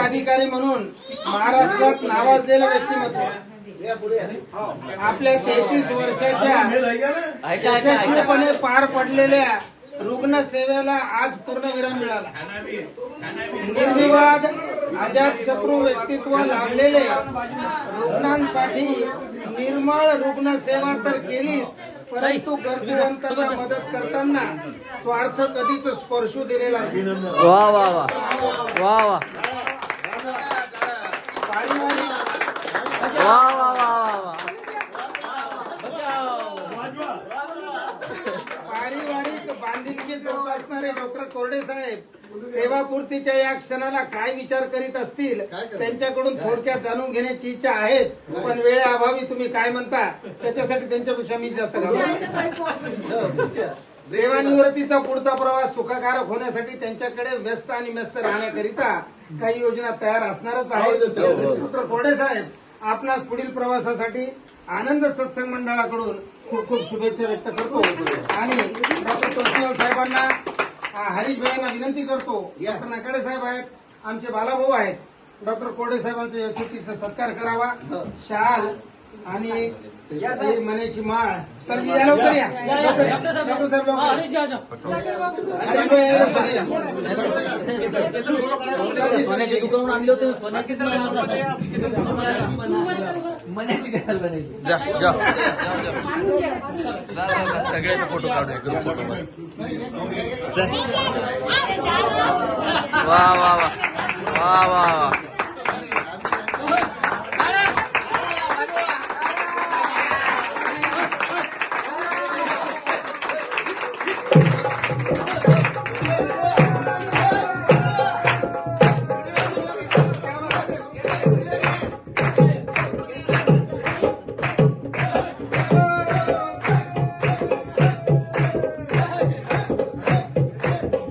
जिल्हाधिकारी म्हणून महाराष्ट्रात नावाजलेलं व्यक्तिमत्व आपल्या 33 वर्षाच्या यशस्वीपणे पार पडलेल्या रुग्णसेवेला आज पूर्णविराम मिळाला. निर्विवाद अजातशत्रू व्यक्तित्व लाभलेले रुग्णांसाठी निर्मळ रुग्णसेवा तर केलीच, परंतु गरजूवंतांना मदत करताना स्वार्थ कधीच स्पर्शू दिलेला नाही. वा वा वा वा वा वा वा वा पारिवारिक बांधिलकी जोपासणारे डॉक्टर कोरडे साहेब सेवापूर्तीच्या या क्षणाला काय विचार करीत असतील त्यांच्याकडून थोडक्यात जाणून घेण्याची इच्छा आहेच, पण वेळेअभावी तुम्ही काय म्हणता त्याच्यासाठी त्यांच्यापेक्षा मी जास्त घाबरतो. सेवानिवृत्तीचा पुढचा प्रवास सुखकारक होण्यासाठी त्यांच्याकडे व्यस्त आणि मस्त राहण्याकरिता काही योजना तयार असणारच आहेत. डॉक्टर कोरडे साहेब आपणास पुढील प्रवासासाठी आनंद सत्संग मंडळाकडून खूप खूप शुभेच्छा व्यक्त करतो आणि डॉक्टर तोष्णीवाल साहेबांना हरीश भाईंना विनंती करतो. डॉक्टर नाकाडे साहेब आहेत, आमचे बालाभाऊ आहेत, डॉक्टर कोरडे साहेबांच्या यथोचित सत्कार करावा. शाल आणि मनेची माळ सर या लवकर या. डॉक्टर साहेब सोन्याचे दुकान आणले होते, सोन्याचीच सगळ्याचे फोटो काढूया ग्रुप फोटो. वा वा वा वा वा वा